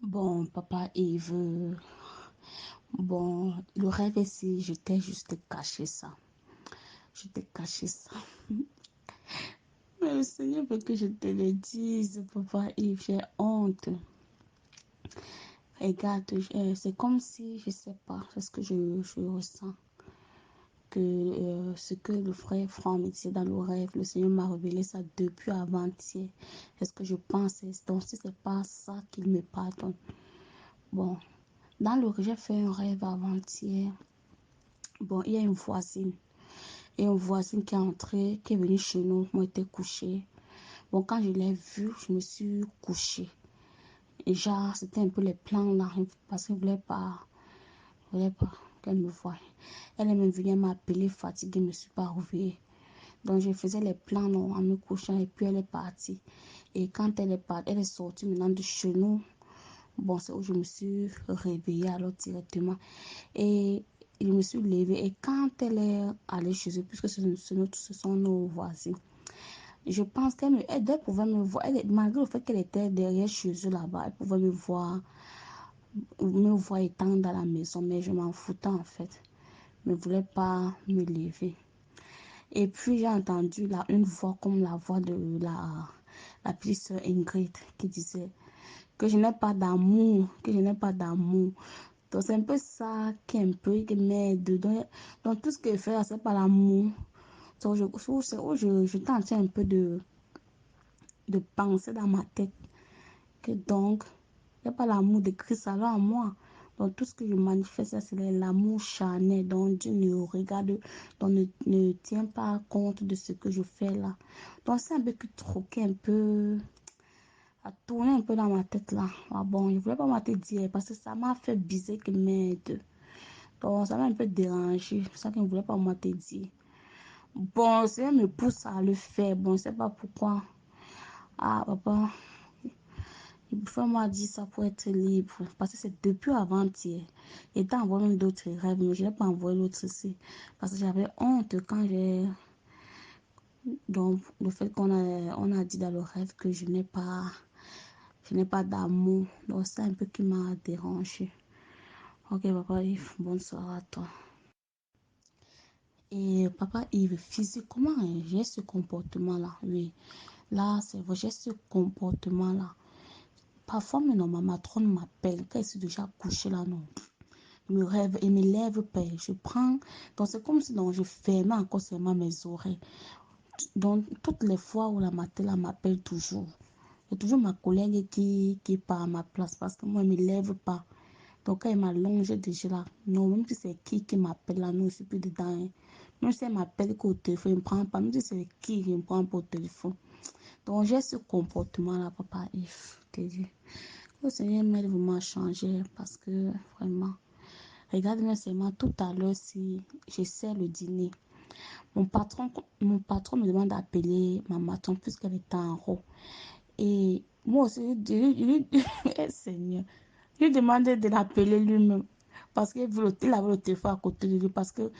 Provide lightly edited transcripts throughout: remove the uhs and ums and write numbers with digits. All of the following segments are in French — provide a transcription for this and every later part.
Bon, papa Yves, bon, le rêve ici, je t'ai juste caché ça. Je t'ai caché ça. Mais le Seigneur veut que je te le dise, papa Yves, j'ai honte. Regarde, c'est comme si, je sais pas, c'est ce que je ressens. Que ce que le frère Franck me disait dans le rêve, le Seigneur m'a révélé ça depuis avant-hier. C'est ce que je pense. Donc, si c'est pas ça qu'il me pardonne. Bon, dans le rêve, j'ai fait un rêve avant-hier. Bon, il y a une voisine. Et une voisine qui est entrée, qui est venue chez nous. Moi, j'étais couchée. Bon, quand je l'ai vue, je me suis couchée. Et genre, c'était un peu les plans là. Parce qu'elle voulait pas qu'elle me voie. Elle est même venue m'appeler fatiguée, je ne me suis pas réveillée. Donc, je faisais les plans non, en me couchant et puis elle est partie. Et quand elle est partie, elle est sortie maintenant de chez nous. Bon, c'est où je me suis réveillée alors directement. Et je me suis levée. Et quand elle est allée chez eux, puisque ce sont nos voisins, je pense elle pouvait me voir. Malgré le fait qu'elle était derrière chez eux là-bas, elle pouvait me voir étant dans la maison. Mais je m'en foutais en fait. Je ne voulais pas me lever. Et puis j'ai entendu là une voix comme la voix de la petite sœur Ingrid qui disait que je n'ai pas d'amour, que je n'ai pas d'amour. Donc c'est un peu ça qui est un peu qui m'aide. Donc tout ce que je fais là, c'est pas l'amour. Donc je tente un peu de penser dans ma tête que donc il n'y a pas l'amour de Christ alors en moi. Donc tout ce que je manifeste, c'est l'amour charnel. Donc Dieu ne regarde, donc ne tient pas compte de ce que je fais là. Donc c'est un peu que troquer un peu, à tourner un peu dans ma tête là. Ah bon, je ne voulais pas te dire parce que ça m'a fait bizarre que m'aide. Donc ça m'a un peu dérangé. C'est pour ça que je ne voulais pas te dire. Bon, ça me pousse à le faire. Bon, je ne sais pas pourquoi. Ah papa. Il faut moi dire ça pour être libre. Parce que c'est depuis avant-hier. Et t'as envoyé même d'autres rêves, mais je n'ai pas envoyé l'autre ici. Parce que j'avais honte quand j'ai. Donc, le fait on a dit dans le rêve que je n'ai pas d'amour. Donc, c'est un peu qui m'a dérangé. Ok, papa Yves, bonne soirée à toi. Et papa Yves, physiquement, j'ai ce comportement-là. Oui, là, c'est vrai, j'ai ce comportement-là. Parfois, mais non, ma matrone m'appelle. Quand elle s'est déjà couchée là, non. Me rêve et me lève pas. Je prends. Donc, c'est comme si donc, je fermais encore seulement mes oreilles. Donc, toutes les fois où la matin m'appelle toujours. C'est toujours ma collègue qui part à ma place parce que moi, je ne me lève pas. Donc, quand elle m'allonge déjà là, non, même si c'est qui m'appelle là, non, je suis plus dedans. Hein. Même si elle m'appelle qu'au téléphone, je ne prends pas. Même si c'est qui, je ne prends pas au téléphone. Donc, j'ai ce comportement-là, papa Yves. Le Seigneur m'aide vraiment à changer parce que vraiment. Regarde-moi seulement tout à l'heure si j'essaie le dîner. Mon patron me demande d'appeler ma matron puisqu'elle est en haut. Et moi aussi, Seigneur, je lui demandais de l'appeler lui-même. Parce qu'il avait le téléphone à côté de lui. Parce que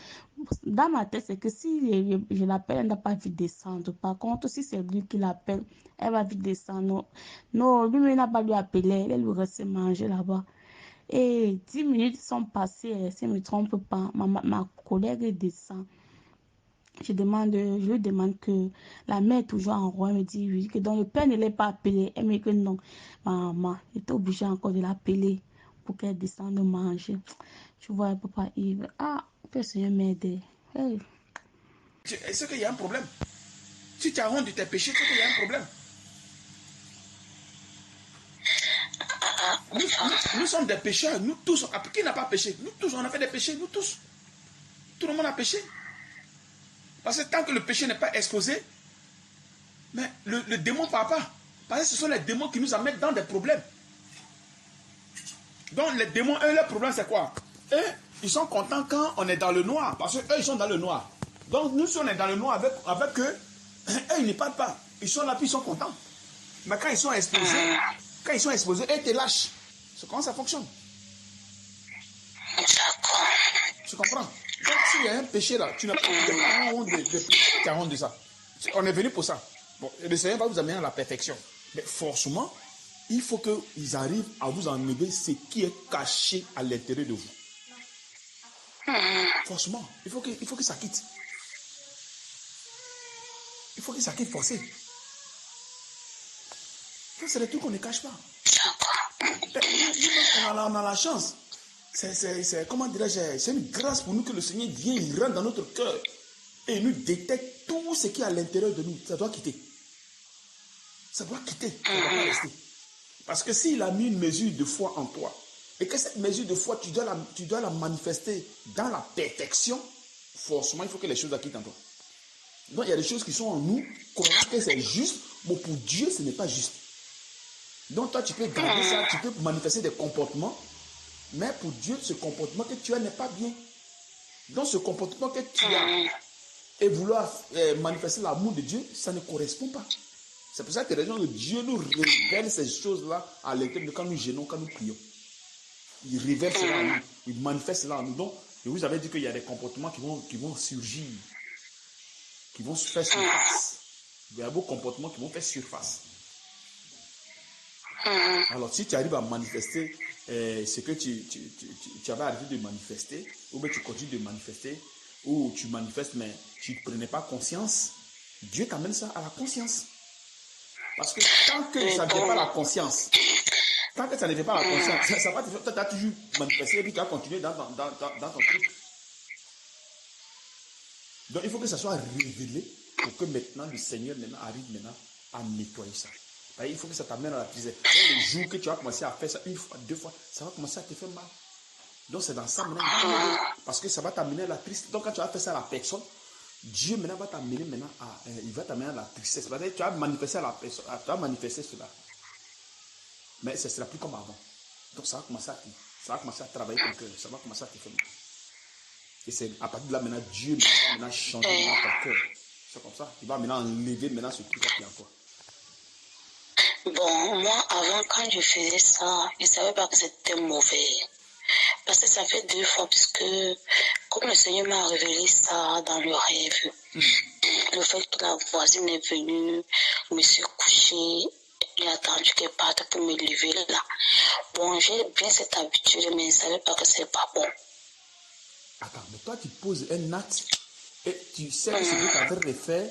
dans ma tête, c'est que si je l'appelle, elle n'a pas vu descendre. Par contre, si c'est lui qui l'appelle, elle va vite descendre. Non, lui-même n'a pas lui appelé. Elle lui reste manger là-bas. Et 10 minutes sont passées, si je ne me trompe pas. Ma collègue descend. Je lui demande que la mère est toujours en roi. Elle me dit oui, que donc le père ne l'a pas appelé. Elle me dit que non. Maman était obligée encore de l'appeler pour qu'elle descende manger. Tu vois, papa Yves. Ah, que le Seigneur m'aide. Hey. C'est qu'il y a un problème. Si tu as honte de tes péchés, c'est qu'il y a un problème. Nous sommes des pécheurs, nous tous. Qui n'a pas péché? Nous tous, on a fait des péchés, nous tous. Tout le monde a péché. Parce que tant que le péché n'est pas exposé, mais le démon ne part pas. Parce que ce sont les démons qui nous amènent dans des problèmes. Donc les démons, eux, leur problème c'est quoi? Eux, ils sont contents quand on est dans le noir. Parce qu'eux, ils sont dans le noir. Donc nous, si on est dans le noir avec eux, eux, ils ne partent pas. Ils sont là, puis ils sont contents. Mais quand ils sont exposés, eux, ils te lâchent. C'est comment ça fonctionne. Tu comprends? Donc s'il y a un péché là, tu n'as pas honte de péché, tu honte de ça. On est venu pour ça. Bon, le Seigneur va vous amener à la perfection. Mais forcément, il faut qu'ils arrivent à vous enlever ce qui est caché à l'intérieur de vous. Forcément, il faut que ça quitte. Il faut que ça quitte forcé. C'est des trucs qu'on ne cache pas. On a la chance. Comment dirais-je, c'est une grâce pour nous que le Seigneur vient, il rentre dans notre cœur et il nous détecte tout ce qui est à l'intérieur de nous. Ça doit quitter. Ça doit quitter. Ça ne doit pas rester. Parce que s'il a mis une mesure de foi en toi et que cette mesure de foi, tu dois la manifester dans la perfection, forcément, il faut que les choses la quittent en toi. Donc, il y a des choses qui sont en nous, qu'on croit que c'est juste, mais pour Dieu, ce n'est pas juste. Donc, toi, tu peux garder ça, tu peux manifester des comportements, mais pour Dieu, ce comportement que tu as n'est pas bien. Donc, ce comportement que tu as et vouloir manifester l'amour de Dieu, ça ne correspond pas. C'est pour ça que les gens de Dieu nous révèlent ces choses-là à l'intérieur de quand nous gênons, quand nous prions. Il révèle cela en nous, il manifeste cela en nous. Donc, je vous avais dit qu'il y a des comportements qui vont surgir, qui vont faire surface. Il y a beaucoup de comportements qui vont faire surface. Alors, si tu arrives à manifester ce que tu avais arrêté de manifester, ou bien tu continues de manifester, ou tu manifestes, mais tu ne prenais pas conscience, Dieu t'amène ça à la conscience. Parce que tant que ça ne vient pas à la conscience, tant que ça ne vient pas à la conscience, ça va te faire, tu as toujours manifesté et puis tu as continué dans ton truc. Donc, il faut que ça soit révélé pour que maintenant, le Seigneur arrive maintenant à nettoyer ça. Il faut que ça t'amène à la tristesse. Le jour que tu vas commencer à faire ça une fois, deux fois, ça va commencer à te faire mal. Donc c'est dans ça maintenant, parce que ça va t'amener à la tristesse. Donc quand tu vas faire ça à la personne, Dieu maintenant va t'amener maintenant il va t'amener à la tristesse. Parce que tu vas manifester à la personne, tu vas manifester cela. Mais ce ne sera plus comme avant. Donc ça va commencer à travailler ton cœur, ça va commencer à te faire mal. Et c'est à partir de là maintenant, Dieu va maintenant changer ton cœur. C'est comme ça. Il va maintenant enlever maintenant ce truc qui est en toi. Bon, moi, avant, quand je faisais ça, je ne savais pas que c'était mauvais. Parce que ça fait 2 fois, puisque comme le Seigneur m'a révélé ça dans le rêve, le fait que la voisine est venue, je me suis couchée, j'ai attendu qu'elle parte pour me lever là. Bon, j'ai bien cette habitude, mais je ne savais pas que c'est pas bon. Attends, mais toi, tu poses un acte et tu sais que ce que tu as fait de faire,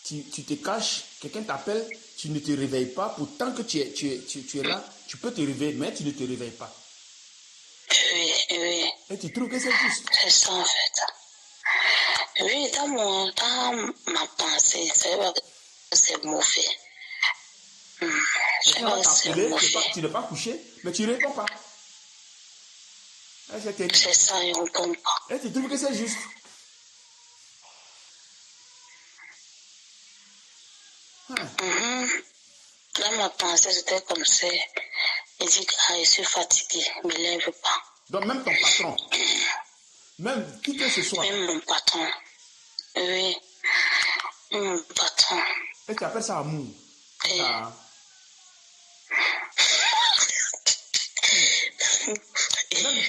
tu te caches, quelqu'un t'appelle, tu ne te réveilles pas. Pourtant que tu es là, tu peux te réveiller, mais tu ne te réveilles pas. Oui. Et tu trouves que c'est juste. C'est ça en fait. Oui, dans ma pensée, c'est vrai que c'est mauvais. Tu vas t'appeler, tu n'es pas couché, mais tu ne réponds pas. C'est ça, je ne réponds pas. Et tu trouves que c'est juste. Dans ma pensée, c'était comme ça. Il dit que je suis fatiguée, ne me lève pas. Donc même ton patron, même qui que ce soit. Même mon patron. Oui, mon patron. Et tu appelles ça amour. Même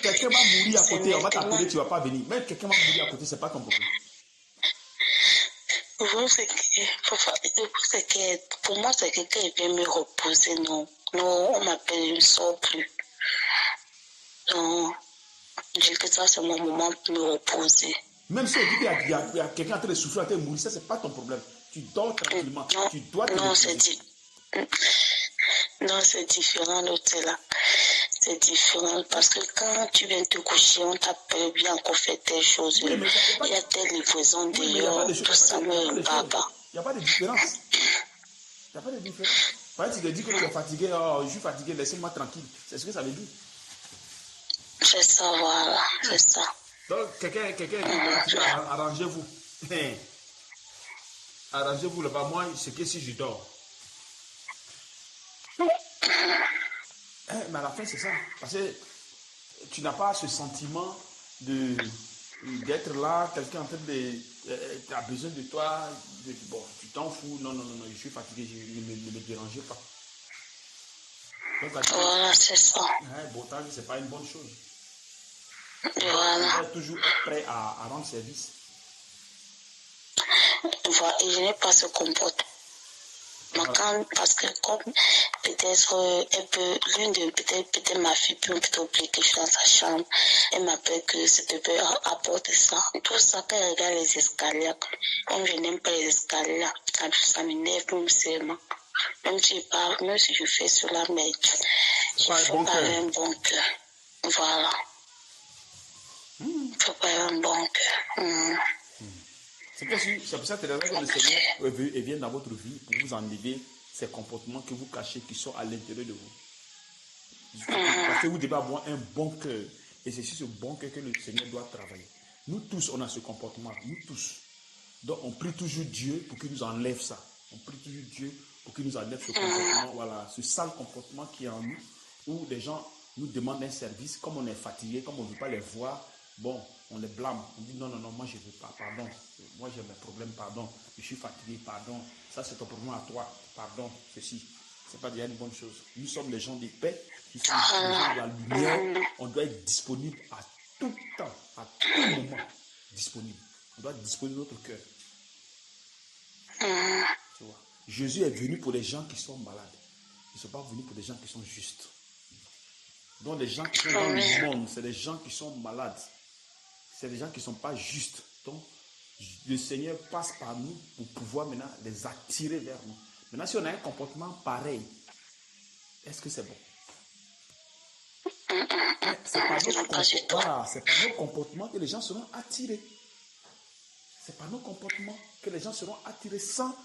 quelqu'un va mourir à côté, on va t'appeler, tu ne vas pas venir. Même quelqu'un va mourir à côté, ce n'est pas ton problème. Pour moi, c'est quelqu'un qui vient me reposer. Non, on m'appelle, je ne sors plus. Donc, je dis que ça, c'est mon moment de me reposer. Même si on dit qu'il y a quelqu'un en train de souffrir, en train de mourir, ça, ce n'est pas ton problème. Tu dors tranquillement. Tu dois te reposer. Non, c'est différent, l'autre là. C'est différent parce que quand tu viens te coucher, on t'appelle bien qu'on fait telle chose. Oui, il y a telle livraison d'ailleurs, tout ça me baba. Il n'y a pas de différence. Il n'y a pas de différence. Par exemple, tu te dis que tu es fatigué, oh, je suis fatigué, laissez-moi tranquille. C'est ce que ça veut dire. C'est ça, voilà, c'est ça. Donc, quelqu'un est fatigué, arrangez-vous. Arrangez-vous là-bas. Moi, c'est que si je dors. Mais à la fin, c'est ça. Parce que tu n'as pas ce sentiment d'être là, quelqu'un en train de a besoin de toi, bon, tu t'en fous, non, je suis fatigué, ne me dérangez pas. Donc, voilà, c'est ça. Bon, c'est pas une bonne chose. Voilà. Tu dois toujours être prêt à rendre service. Voilà, et je n'ai pas ce comportement parce que comme peut-être peut-être ma fille peut oublier que je suis dans sa chambre, elle m'appelle que ce bébé apporte ça. Tout ça, quand elle regarde les escaliers, comme je n'aime pas les escaliers, ça m'énerve seulement. Même si je fais cela, mais je fais pas un bon cœur. Voilà. Il faut pas un bon cœur. C'est pour ça que le Seigneur vient dans votre vie pour vous enlever ces comportements que vous cachez qui sont à l'intérieur de vous. Parce que vous devez avoir un bon cœur. Et c'est sur ce bon cœur que le Seigneur doit travailler. Nous tous, on a ce comportement. Nous tous. Donc, on prie toujours Dieu pour qu'il nous enlève ça. On prie toujours Dieu pour qu'il nous enlève ce comportement. Voilà, ce sale comportement qui est en nous, où les gens nous demandent un service, comme on est fatigué, comme on ne veut pas les voir. Bon, on les blâme. On dit non, moi je ne veux pas, pardon. Moi j'ai mes problèmes, pardon. Je suis fatigué, pardon. Ça c'est ton problème à toi, pardon. Ceci, c'est pas déjà une bonne chose. Nous sommes les gens de paix, qui sont les gens de la lumière. On doit être disponible à tout temps, à tout moment. Disponible. On doit être disponible de notre cœur. Tu vois. Jésus est venu pour les gens qui sont malades. Ils ne sont pas venus pour les gens qui sont justes. Donc les gens qui sont dans le monde, c'est les gens qui sont malades. C'est des gens qui ne sont pas justes. Donc, le Seigneur passe par nous pour pouvoir maintenant les attirer vers nous. Maintenant, si on a un comportement pareil, est-ce que c'est bon? C'est par nos comportements que les gens seront attirés. C'est par nos comportements que les gens seront attirés sans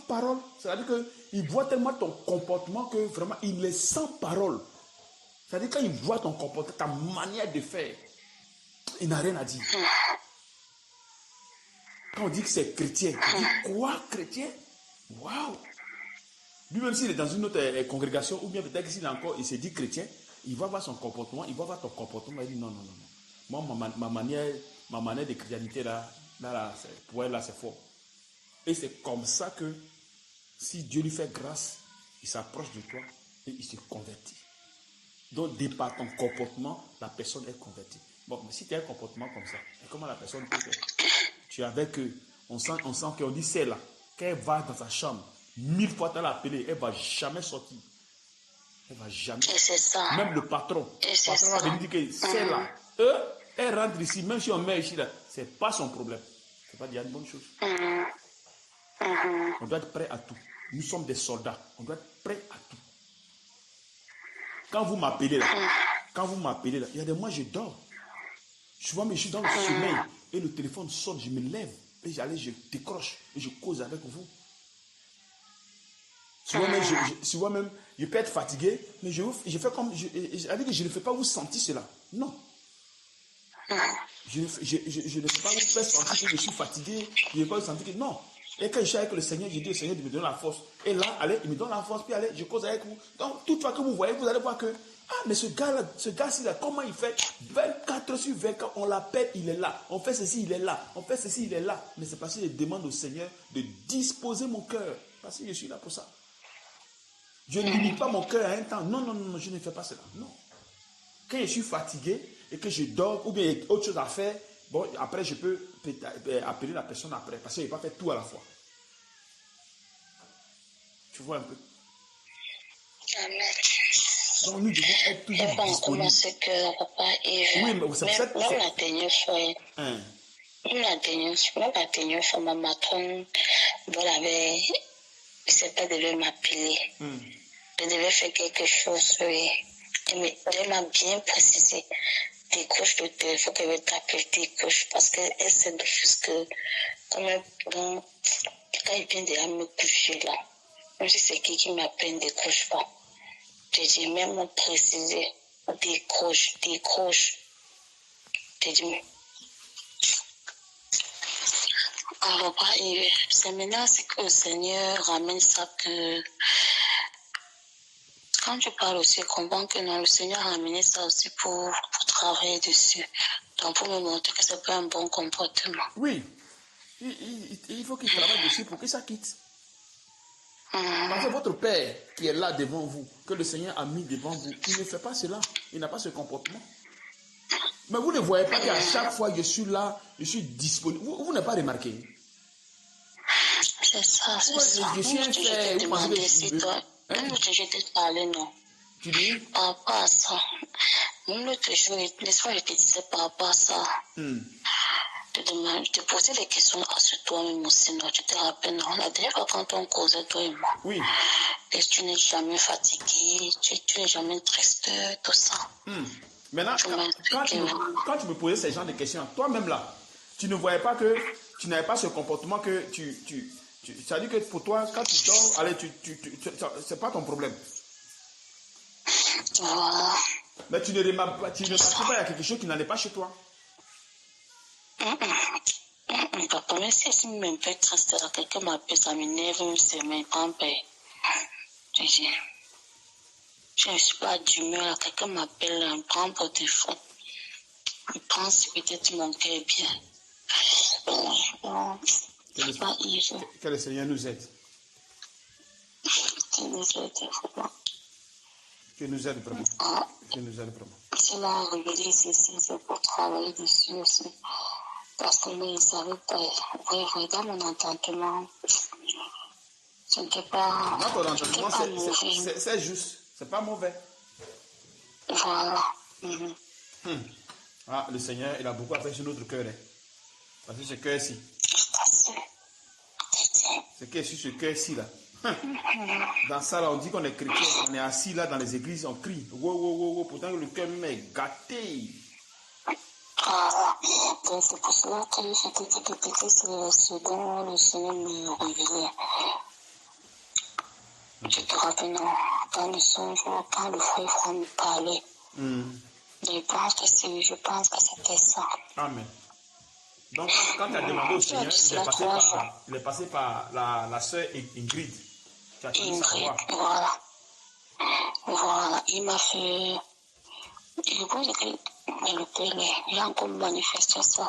parole. C'est-à-dire qu'ils voient tellement ton comportement que vraiment, il est sans parole. C'est-à-dire quand ils voient ton comportement, ta manière de faire, il n'a rien à dire. Quand on dit que c'est chrétien, on dit quoi, chrétien? Waouh! Lui-même s'il est dans une autre congrégation, ou bien peut-être il s'est dit chrétien, il va voir son comportement, il va voir ton comportement, il dit non. Moi, ma manière de chrétienté, pour elle, là, c'est fort. Et c'est comme ça que, si Dieu lui fait grâce, il s'approche de toi et il se convertit. Donc, de par ton comportement, la personne est convertie. Bon, mais si tu as un comportement comme ça, comment la personne peut faire? Tu es avec eux, on sent qu'on dit c'est là. Quand elle va dans sa chambre, 1000 fois tu l'as appelée, elle ne va jamais sortir. Elle ne va jamais. Et c'est ça. Même le patron va venir dire que c'est là. Eux, elle rentre ici, même si on met ici là, ce n'est pas son problème. Ce n'est pas déjà une bonne chose. On doit être prêt à tout. Nous sommes des soldats. On doit être prêt à tout. Quand vous m'appelez là, il y a des mois je dors. Souvent, mais je suis dans le sommeil et le téléphone sonne, je me lève et je décroche et je cause avec vous. Souvent même, je peux être fatigué, mais je fais comme, je ne fais pas vous sentir cela. Non. Je ne fais pas vous faire sentir que je suis fatigué, je ne fais pas vous sentir que non. Et quand je suis avec le Seigneur, je dis au Seigneur de me donner la force. Et là, allez, il me donne la force, puis allez, je cause avec vous. Donc, toute fois que vous voyez, vous allez voir que, mais ce gars-ci, là, comment il fait 24 sur 24, on l'appelle, il est là. On fait ceci, il est là. On fait ceci, il est là. Mais c'est parce que je demande au Seigneur de disposer mon cœur. Parce que je suis là pour ça. Je ne limite pas mon cœur à un temps. Non, je ne fais pas cela. Non. Quand je suis fatigué et que je dors, ou bien il y a autre chose à faire, bon, après, je peux appeler la personne après. Parce que je n'ai pas fait tout à la fois. Tu vois un peu. Amen. Donc, nous devons être toujours disponibles. Commencer que papa et oui, mais c'est ça. Même la dernière fois. Même la dernière fois, ma matronne, je ne sais pas, devait m'appeler. Je devais faire quelque chose. Elle m'a bien précisé. Décroche le téléphone, qu'elle veut t'appeler, décroche. Parce qu'elle sait de choses que, quand il vient de me coucher là, même si c'est qui m'appelle, ne décroche pas. J'ai dit, même préciser, décroche. J'ai dit, alors, c'est maintenant que le Seigneur ramène ça que, quand tu parles aussi, comprends que non, le Seigneur a ramené ça aussi pour travailler dessus. Donc, pour me montrer que c'est pas un bon comportement. Oui, il faut qu'il travaille dessus pour que ça quitte. Parce que votre Père qui est là devant vous, que le Seigneur a mis devant vous, il ne fait pas cela. Il n'a pas ce comportement. Mais vous ne voyez pas qu'à chaque fois que je suis là, je suis disponible. Vous n'avez pas remarqué? C'est ça, c'est Ouais, ça. je suis un Je t'ai fait. Vous pensez demandé que si toi... hein? Même l'autre jour, je t'ai parlé, non. Tu dis? Par rapport à ça. Même l'autre jour, n'est-ce pas, je te disais par rapport à ça. Je te posais des questions sur toi-même aussi, non? Tu te rappelles, non? La dernière fois quand on causait, toi et moi. Oui. Et tu n'es jamais fatigué, tu n'es jamais triste, tout ça. Maintenant, quand tu me posais ces genres de questions, toi-même là, tu ne voyais pas que tu n'avais pas ce comportement que ça veut dire que pour toi, quand tu dors, allez, c'est pas ton problème. Voilà. Mais tu ne remarques pas, il y a quelque chose qui n'allait pas chez toi. Papa, même si je me fais triste, quelqu'un m'appelle, ça m'énerve, même si je me prends pas. Je ne suis pas d'humeur, quelqu'un m'appelle, il me prend pour téléphone. Il pense peut-être mon cœur est bien. Que le Seigneur nous aide. Que nous aide, vraiment. Que nous aide vraiment. Que nous aide vraiment. Si l'a révélé ici, c'est pour travailler dessus aussi. Parce que moi, je ne savais pas. Regarde mon entendement. Ce n'était pas. Non, ton entendement, c'est juste. C'est pas mauvais. Voilà. Ah, le Seigneur, il a beaucoup à faire sur notre cœur. Hein. Parce que ce cœur-ci. C'est que sur ce cœur-ci, là. Dans ça, là, on dit qu'on est chrétien. On est assis là dans les églises, on crie. Wow, wow, wow, wow. Pourtant, le cœur même est gâté. Voilà. Donc, c'est pour cela que je t'ai dit que peut-être c'est ce dont le Seigneur me révélait. Je te rappelle, non, dans le songe, quand le frère Franck me parlait, je pense que c'était ça. Amen. Donc, quand tu as demandé au Seigneur, il est passé par la sœur Ingrid. Tu as Ingrid, savoir. Voilà. Il m'a fait... Je pense que le père, il a encore manifesté ça.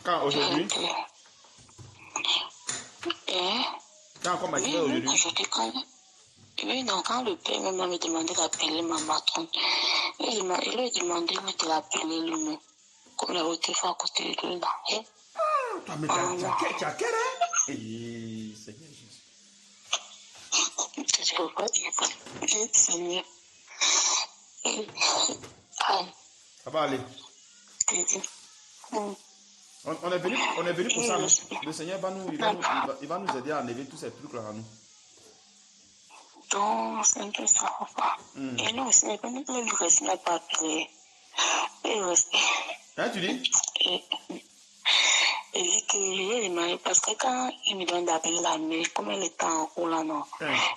Quand aujourd'hui? Quand encore manifesté aujourd'hui? Oui, non, quand le père m'a demandé d'appeler ma matronne, il lui a demandé de l'appeler lui-même. Comme il avait été fait à côté de lui là. Mais tu as quel âge? Seigneur Jésus. Je ne veux pas dire ça. Seigneur. Ça va aller. On est venu pour ça. Le Seigneur il va nous aider à enlever tous ces trucs-là à nous. Donc, c'est un peu ça. Et non, ce n'est pas nous qui le reste n'a pas appelé. Hein, tu dis? Et dit que j'ai demandé parce que quand il me donne d'appeler la mère, comme elle est en haut là, non.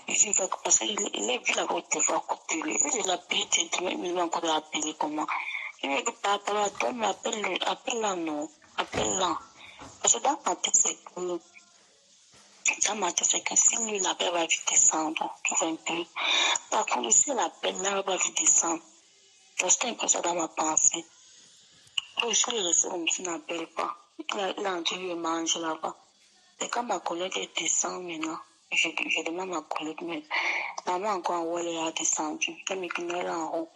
Il dit que parce qu'il est vu la route de fois côté lui. Il l'a appelé, il me dit encore de l'appeler comment. Il me dit par rapport à toi, mais appelle là, non. Appelle là. Parce que dans ma tête, c'est que. Dans ma tête, c'est que si lui l'appelle, va vite descendre. Tu vois un peu. Par contre, si l'appelle là, va vite descendre. C'était un peu ça dans ma pensée. Je suis resté comme si n'appelle pas. Il a entendu manger là-bas. Et quand ma collègue descend maintenant, je demande à ma collègue, mais la main encore en haut, elle a descendu. Elle me dit non, elle est en haut.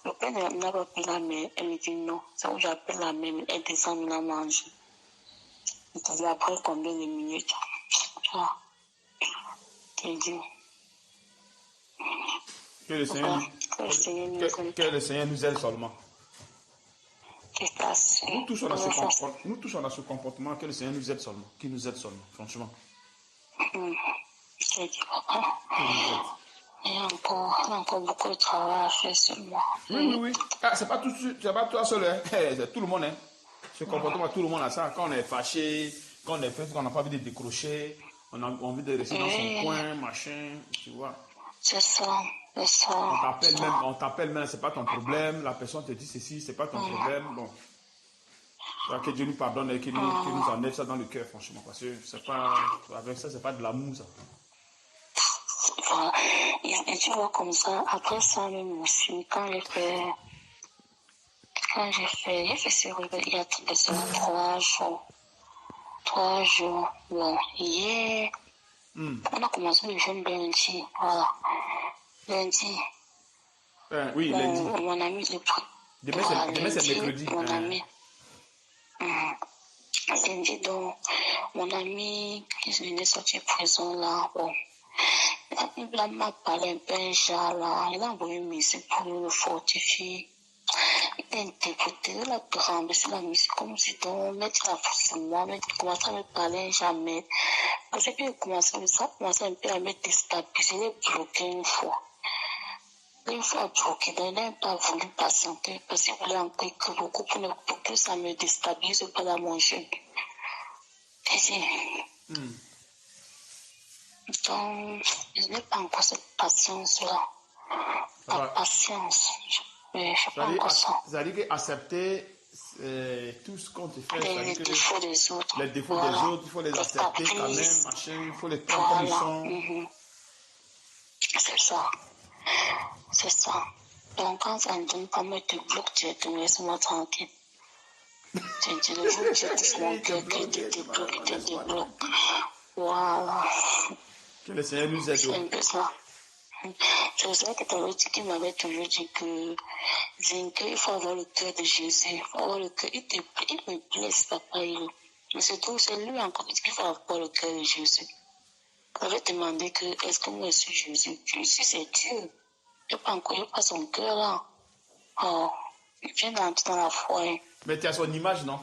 Le père n'a pas pris la main. Elle me dit non. C'est où j'appelle la main, elle descend, elle a mangé. Je te dis après combien de minutes. Je dis. Que le Seigneur nous aide seulement. Nous tous on a ce comportement, que le Seigneur nous aide seulement, qui nous aide seulement, franchement. Je dis papa. Il y a encore beaucoup de travail à faire sur moi. Oui. Ah, c'est pas toi seul, hein. C'est tout le monde, hein. Ce comportement, tout le monde a ça. Quand on est fâché, quand on est fait, qu'on n'a pas envie de décrocher, on a envie de rester dans son coin, machin, tu vois. C'est ça. On t'appelle même, c'est pas ton problème. La personne te dit ceci, c'est pas ton problème. Bon. Que Dieu nous pardonne et qu'il nous enlève ça dans le cœur, franchement. Parce que c'est pas, avec ça, c'est pas de l'amour, ça. Voilà. Et tu vois comme ça, après ça même aussi, quand j'ai fait ce réveil, il y a 3 jours. Bon, hier, on a commencé le jeûne lundi, voilà. Lundi. Oui, lundi. Mon ami, demain c'est mercredi. Mon ami. J'ai dit donc, mon ami qui venait sortir de prison là, bon, il m'a parlé un peu un genre là, il a envoyé une musique pour le fortifier. Il a interprété la grande sur la musique comme si on mettait la force sur moi, mais il commençait à me parler jamais. Parce qu'il commençait un peu à me déstabiliser, il est bloqué une fois. Une fois bloqué, donc il n'a pas voulu patienter parce qu'il voulait encore écrire beaucoup pour que ça me déstabilise pas dans mon jeu. Et donc, je n'ai pas encore cette patience-là. La patience. Mais je n'ai pas encore ça. C'est-à-dire qu'accepter tout ce qu'on te fait, Les défauts des autres. Les défauts des autres, il faut les accepter quand même, machin, il faut les prendre comme ils sont. C'est ça. C'est ça. Donc, quand ça ne donne pas, moi, te bloque, tu laisse-moi tranquille. Tu le jour où tu touches mon cœur, qu'il te débloque. Voilà. Que le Seigneur nous aide. C'est un peu ça. Je sais que tu avais dit qu'il m'avait toujours dit que il faut avoir le cœur de Jésus. Il faut avoir le cœur. Il me blesse, papa. Mais surtout, c'est lui encore qui dit qu'il faut avoir le cœur de Jésus. Il avait demandé que est-ce que moi je suis Jésus? Jésus, c'est Dieu. Il n'y a pas son cœur là. Oh, il vient d'entrer dans la foi. Mais tu as son image, non?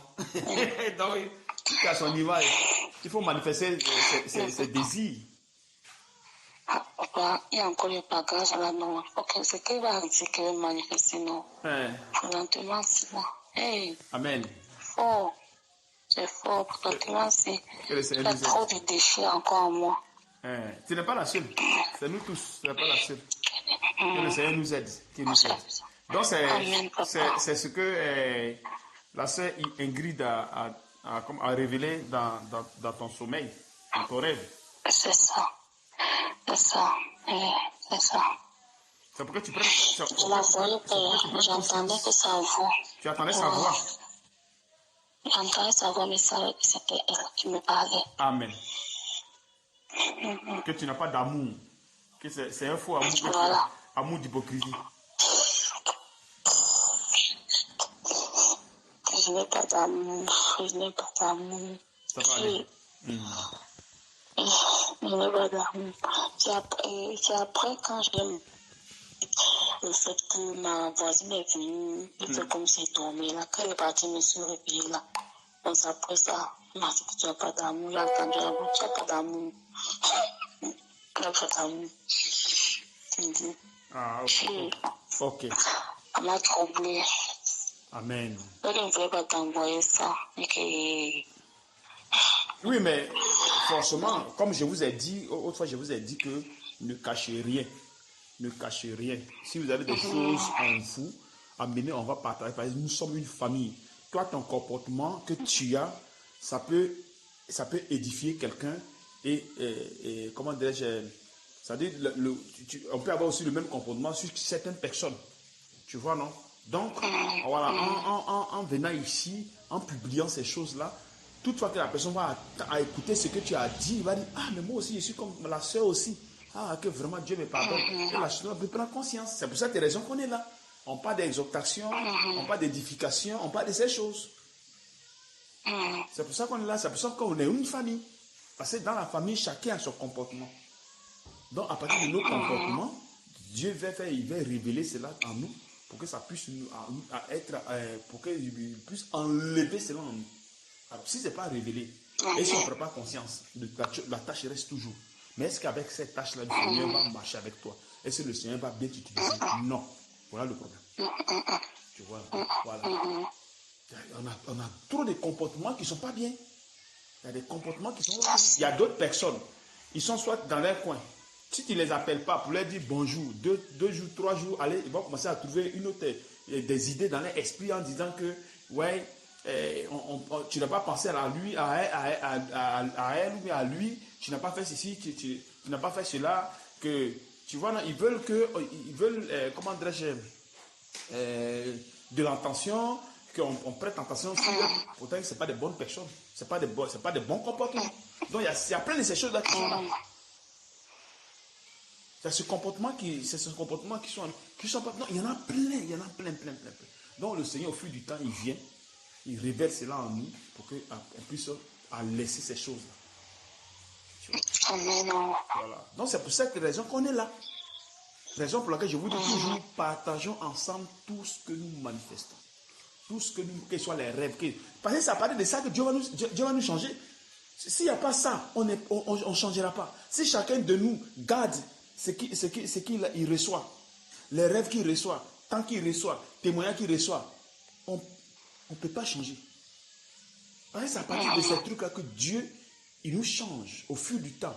Donc, tu as son image. Il faut manifester ses désirs. Papa, il y a encore le bagage là, non. Ok, ce qu'il va arriver, qu'il va manifester, non. Lentement, c'est là. Hey. Amen. Fort. C'est fort. Lentement, c'est. Il y a trop de déchets encore en moi. Tu n'es pas la seule. C'est nous tous. Tu n'es pas la seule. Que le Seigneur nous aide. Donc, c'est ce que la sœur Ingrid a révélé dans ton sommeil, dans ton rêve. C'est ça. C'est ça. C'est ça. C'est pourquoi tu prends. Je la voyais pas. J'entendais que sa voix. Tu attendais sa voix. J'entendais sa voix, mais c'était elle qui me parlait. Amen. Que tu n'as pas d'amour. Que c'est un faux amour. Voilà. Amour d'hypocrisie. Je n'ai pas d'amour. Je n'ai pas d'amour. Ça va aller. Je n'ai pas d'amour. C'est après quand je le fait que ma voisine est venue, il fait comme si elle dormait là. Quand elle est partie, je me suis réveillée là. Donc après ça, elle m'a dit que tu n'as pas d'amour. J'ai entendu la voix, tu n'as pas d'amour. Tu n'as pas d'amour. Tu me dis. Ah, ok. Elle m'a troublée. Amen. Elle ne voulait pas t'envoyer ça. Oui, mais forcément, comme je vous ai dit, autrefois je vous ai dit que ne cachez rien. Ne cachez rien. Si vous avez des choses en vous, amenez, on va partager. Parce que nous sommes une famille. Toi, ton comportement que tu as, ça peut édifier quelqu'un et comment dirais-je, c'est-à-dire, on peut avoir aussi le même comportement sur certaines personnes. Tu vois, non? Donc, voilà, en venant ici, en publiant ces choses-là, toutefois que la personne va à écouter ce que tu as dit, il va dire, ah, mais moi aussi, je suis comme la soeur aussi. Ah, que vraiment Dieu me pardonne. Et la chose peut prendre conscience. C'est pour cette raison qu'on est là. On parle d'exhortation, on parle d'édification, on parle de ces choses. C'est pour ça qu'on est là, c'est pour ça qu'on est une famille. Parce que dans la famille, chacun a son comportement. Donc, à partir de nos comportements, Dieu va révéler cela en nous pour que ça puisse pour qu'il puisse enlever cela en nous. Alors, si ce n'est pas révélé, et si on ne prend pas conscience, la tâche reste toujours. Mais est-ce qu'avec cette tâche-là, le Seigneur va marcher avec toi? Est-ce que le Seigneur va bien t'utiliser? Non. Voilà le problème. Tu vois, voilà. On a trop de comportements qui ne sont pas bien. Il y a des comportements qui sont... Il y a d'autres personnes. Ils sont soit dans leur coin. Si tu ne les appelles pas pour leur dire bonjour, 2 jours, 3 jours, allez, ils vont commencer à trouver des idées dans leur esprit en disant que, ouais, tu n'as pas pensé à lui, à elle ou à lui, tu n'as pas fait ceci, tu n'as pas fait cela, que, tu vois, non, ils veulent, comment dirais-je, de l'intention, qu'on prête attention sur eux. Pourtant, ce n'est pas des bonnes personnes, ce n'est pas des bons comportements. Donc, il y a plein de ces choses-là qui sont là. C'est ce comportement qui sont pas. Non, il y en a plein. Donc le Seigneur, au fil du temps, il Il révèle cela en nous pour qu'on puisse laisser ces choses-là. Amen. Voilà. Donc c'est pour cette raison qu'on est là. Raison pour laquelle je vous dis toujours, partageons ensemble tout ce que nous manifestons. Tout ce que nous, que ce soit les rêves. Parce que ça parle de ça que Dieu va nous changer. S'il n'y a pas ça, on ne changera pas. Si chacun de nous garde ce qu'il reçoit, les rêves qu'il reçoit, tant qu'il reçoit, témoignages qu'il reçoit, on ne peut pas changer. Parce que c'est à partir de ces trucs-là que Dieu, il nous change au fil du temps,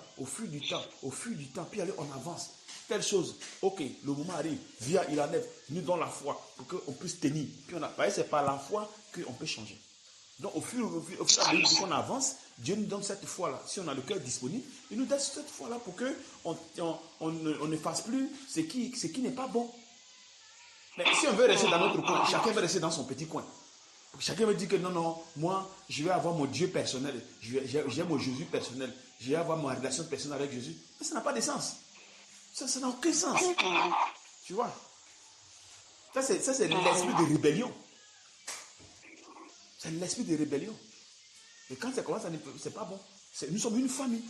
puis allez, on avance. Telle chose, ok, le moment arrive, viens, il enlève, nous donne la foi pour qu'on puisse tenir. Puis c'est par la foi qu'on peut changer. Donc au fur et à mesure qu'on avance, Dieu nous donne cette foi-là. Si on a le cœur disponible, il nous donne cette foi-là pour qu'on ne fasse plus ce qui n'est pas bon. Mais si on veut rester dans notre coin, chacun veut rester dans son petit coin. Chacun veut dire que non, moi, je vais avoir mon Dieu personnel, j'ai mon Jésus personnel, je vais avoir ma relation personnelle avec Jésus. Mais ça n'a pas de sens. Ça n'a aucun sens. Tu vois? Ça, c'est l'esprit de rébellion. C'est l'esprit de rébellion. Et quand ça commence, c'est pas bon. Nous sommes une famille.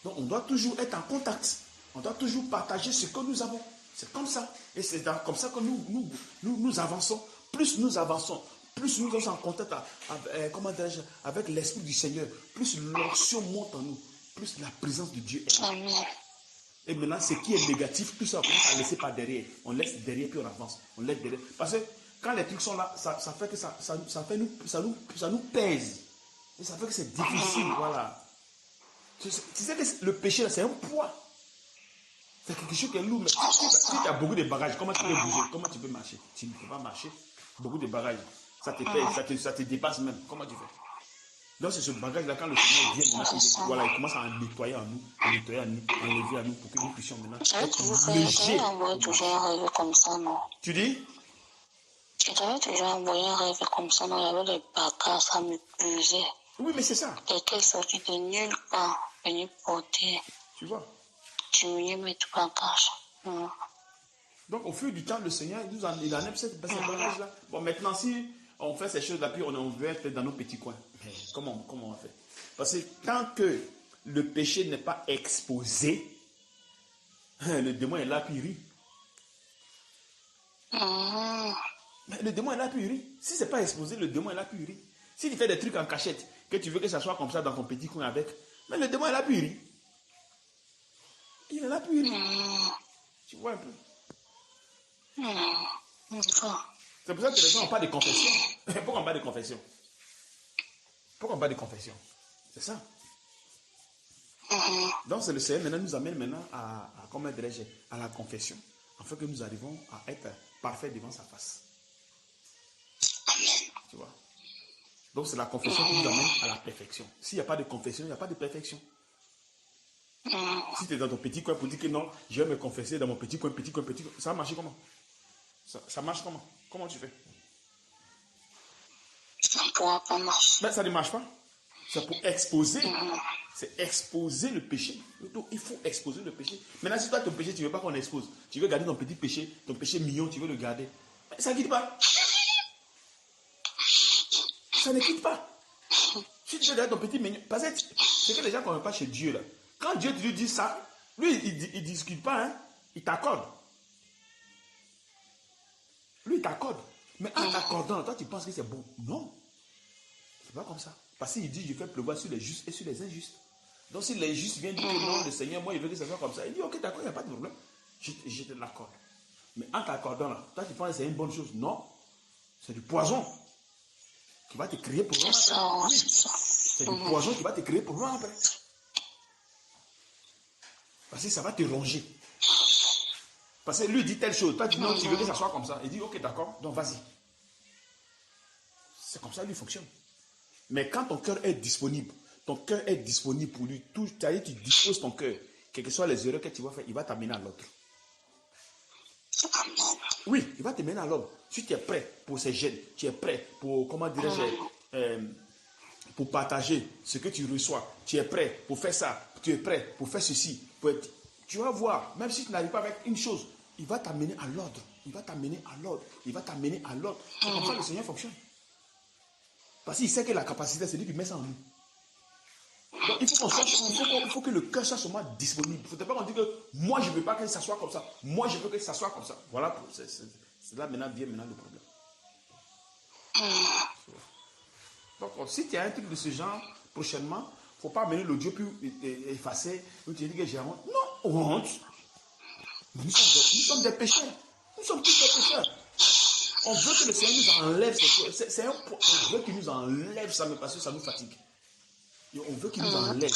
Donc, on doit toujours être en contact. On doit toujours partager ce que nous avons. C'est comme ça. Et c'est comme ça que nous avançons. Plus nous avançons, plus nous sommes en contact avec l'Esprit du Seigneur, plus l'onction monte en nous, plus la présence de Dieu est là. Amen. Et maintenant, ce qui est négatif, tout ça, on commence à laisser par derrière. On laisse derrière, puis on avance. On laisse derrière. Parce que quand les trucs sont là, ça fait que ça nous pèse. Et ça fait que c'est difficile. Voilà. Tu sais que le péché, là, c'est un poids. C'est quelque chose qui est lourd. Mais si tu as beaucoup de bagages, comment tu peux bouger? Comment tu peux marcher? Tu ne peux pas marcher. Beaucoup de bagages. Ça te pèse, ça te dépasse même. Comment tu fais? Donc c'est ce bagage-là, quand le Seigneur vient, voilà, il commence à nettoyer en nous, enlever à nous, pour que nous puissions maintenant être légers. Toujours un rêve comme ça, non? Tu dis? J'avais toujours envoyé un rêve comme ça, non? Il y avait des bagages, ça me pesait. Oui, mais c'est ça. Quelqu'un sorti de nulle part, venu porter. Tu vois? Diminuer mes bagages. Donc au fil du temps, le Seigneur, il enlève cette bagage-là. Bon, maintenant, si on fait ces choses-là, puis on veut être dans nos petits coins. Mais comment on va faire? Parce que tant que le péché n'est pas exposé, le démon est là, puis il rit. Mais le démon est là, puis il rit. Si ce n'est pas exposé, le démon est là, puis il rit. S'il fait des trucs en cachette, que tu veux que ça soit comme ça dans ton petit coin avec, mais le démon est là, puis il rit. Il est là, puis il rit. Tu vois un peu? C'est pour ça que les gens n'ont pas de confession. Pourquoi on n'a pas de confession? Pourquoi on n'a pas de confession? C'est ça. Donc c'est le Seigneur maintenant nous amène maintenant à la confession, afin que nous arrivons à être parfaits devant sa face. Tu vois? Donc c'est la confession qui nous amène à la perfection. S'il n'y a pas de confession, il n'y a pas de perfection. Si tu es dans ton petit coin pour dire que non, je vais me confesser dans mon petit coin, ça va marcher comment? Ça marche comment? Comment tu fais? Ça ne pourra pas marcher. Mais ça ne marche pas. C'est pour exposer. C'est exposer le péché. Donc, il faut exposer le péché. Maintenant, si toi, ton péché, tu ne veux pas qu'on expose. Tu veux garder ton petit péché, ton péché mignon, tu veux le garder. Mais ça ne quitte pas. Ça ne quitte pas. Si tu veux garder ton petit mignon. Parce que c'est que les gens ne comprennent pas chez Dieu, là. Quand Dieu te dit ça, lui, il ne discute pas, hein. Il t'accorde. Lui, il t'accorde. Mais en t'accordant, toi, tu penses que c'est bon. Non. C'est pas comme ça. Parce qu'il dit, je fais pleuvoir sur les justes et sur les injustes. Donc, si les justes viennent dire que non, le Seigneur, moi, il veut que ça soit comme ça. Il dit, ok, d'accord, il n'y a pas de problème. Je te l'accorde. Mais en t'accordant, là, toi, tu penses que c'est une bonne chose. Non. C'est du poison qui va te créer pour loin après. Oui. C'est du poison qui va te créer pour loin après. Parce que ça va te ronger. Parce que lui dit telle chose. Toi, tu dis non, tu veux que ça soit comme ça. Il dit, ok, d'accord, donc vas-y. C'est comme ça qu'il fonctionne. Mais quand ton cœur est disponible pour lui, c'est-à-dire tu disposes ton cœur, quelles que soient les erreurs que tu vas faire, il va t'amener à l'autre. Oui, il va t'amener à l'autre. Si tu es prêt pour ces gènes, tu es prêt pour, comment dirais-je, pour partager ce que tu reçois, tu es prêt pour faire ça, tu es prêt pour faire ceci, tu vas voir, même si tu n'arrives pas avec une chose, il va t'amener à l'ordre. Il va t'amener à l'ordre. Il va t'amener à l'ordre. C'est comme ça que le Seigneur fonctionne. Parce qu'il sait que la capacité, c'est lui qui met ça en nous. Donc, il faut que le cœur soit seulement disponible. Il ne faut pas qu'on dise que moi, je ne veux pas que ça soit comme ça. Moi, je veux que ça soit comme ça. Voilà, c'est là maintenant vient le problème. Donc, si tu as un truc de ce genre, prochainement, il ne faut pas amener l'audio puis effacer. Tu dis que j'ai honte. Non, honte. Nous sommes des pécheurs. Nous sommes tous des pécheurs. On veut que le Seigneur nous enlève ces choses. On veut qu'il nous enlève ça, mais parce que ça nous fatigue. Et on veut qu'il nous enlève.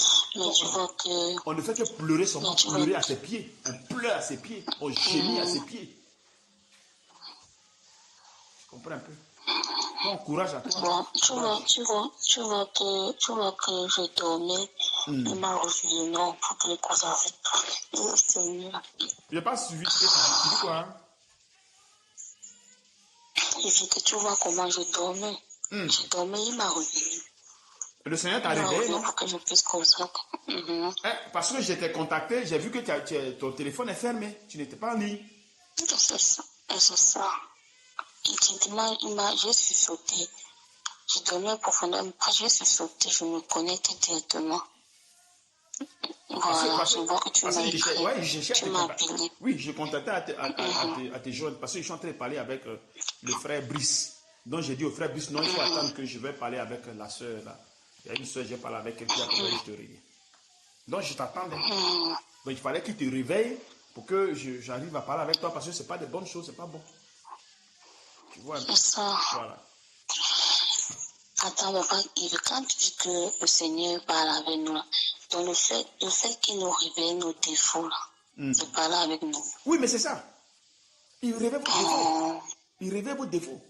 On ne fait que pleurer seulement, pleurer à ses pieds. On pleure à ses pieds. On gémit à ses pieds. Tu comprends un peu? Bon, courage à toi. Bon, tu vois que je dormais. Il m'a refusé, non, pour que les causes avec le Seigneur. Je n'ai pas suivi. Tu dis quoi? Hein? Il dit que tu vois comment je dormais. Je dormais, il m'a revenu. Le Seigneur t'a réveillé, non? Pour que je puisse consacrer. Parce que j'étais contacté, j'ai vu que ton téléphone est fermé. Tu n'étais pas en ligne. C'est ça. J'ai sursauté. Je dormais profondément. Après, j'ai sursauté. Je me connecte directement. Voilà, je vois que tu m'as écrit. Tu m'as appelé. Oui, je contactais à tes jeunes parce que je suis en train de parler avec le frère Brice. Donc j'ai dit au frère Brice, non, il faut attendre que je vais parler avec la soeur là. Il y a une soeur, j'ai parlé avec elle qui a trouvé je te réveille. Donc je t'attendais. Donc il fallait qu'il te réveille pour que j'arrive à parler avec toi parce que ce n'est pas des bonnes choses, c'est pas bon. Tu vois un peu. C'est ça. Voilà. Attends, quand tu dis que le Seigneur parle avec nous là, donc le fait qu'il nous révèle nos défauts là, il parle avec nous. Oui, mais c'est ça. Il révèle vos défauts. Il révèle vos défauts.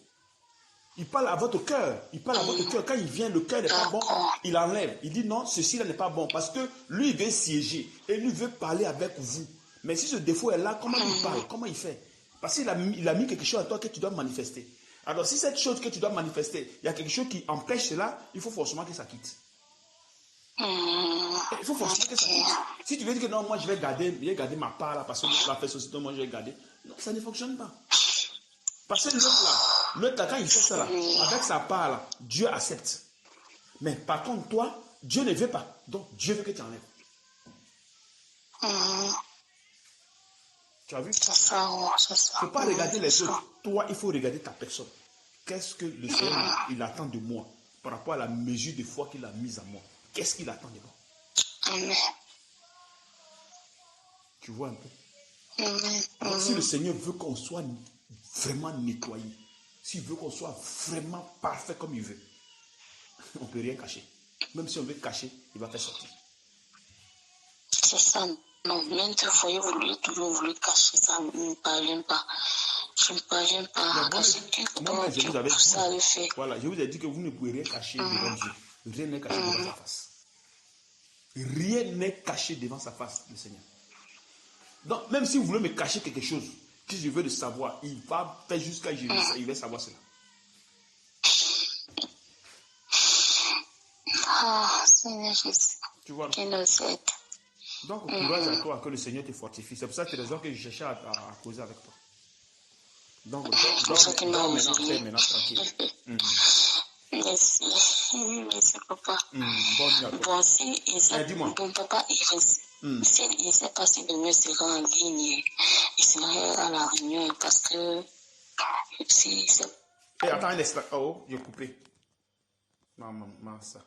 Il parle à votre cœur. Il parle à votre cœur. Quand il vient, le cœur n'est pas bon, il enlève. Il dit non, ceci là n'est pas bon. Parce que lui, il veut siéger. Et lui veut parler avec vous. Mais si ce défaut est là, comment il parle? Comment il fait? Parce qu'il a mis quelque chose à toi que tu dois manifester. Alors, si cette chose que tu dois manifester, il y a quelque chose qui empêche cela, il faut forcément que ça quitte. Il faut forcément que ça quitte. Si tu veux dire que non, moi je vais garder ma part là, parce que la fait société, moi je vais garder. Non, ça ne fonctionne pas. Parce que l'autre là, quand il fait ça là, avec sa part là, Dieu accepte. Mais par contre, toi, Dieu ne veut pas. Donc, Dieu veut que tu enlèves. Tu as vu? C'est ça. Il ne faut pas regarder les autres. Toi, il faut regarder ta personne. Qu'est-ce que le Seigneur il attend de moi par rapport à la mesure de foi qu'il a mise à moi? Qu'est-ce qu'il attend de moi? Amen. Tu vois un peu? Alors, si le Seigneur veut qu'on soit vraiment nettoyé, s'il veut qu'on soit vraiment parfait comme il veut, on ne peut rien cacher. Même si on veut cacher, il va faire sortir. C'est ça. Non, même si vous voulez toujours voulu cacher ça, ne me parviens pas. Je ne parviens pas. Moi, je vous avais dit, voilà, je vous ai dit que vous ne pouvez rien cacher devant Dieu. Rien n'est caché devant sa face. Rien n'est caché devant sa face, le Seigneur. Donc, même si vous voulez me cacher quelque chose, que je veux le savoir, il va faire jusqu'à il va savoir cela. Seigneur Jésus. Tu vois. Donc, courage à toi, que le Seigneur te fortifie. C'est pour ça que tu as raison que je cherchais à causer avec toi. Donc, maintenant, tranquille. Merci. Merci, papa. Bon, bon, papa, il ne sait pas si demain sera en ligne. Il sera à la réunion parce que Et attends un instant. Oh, j'ai coupé. Non, ça.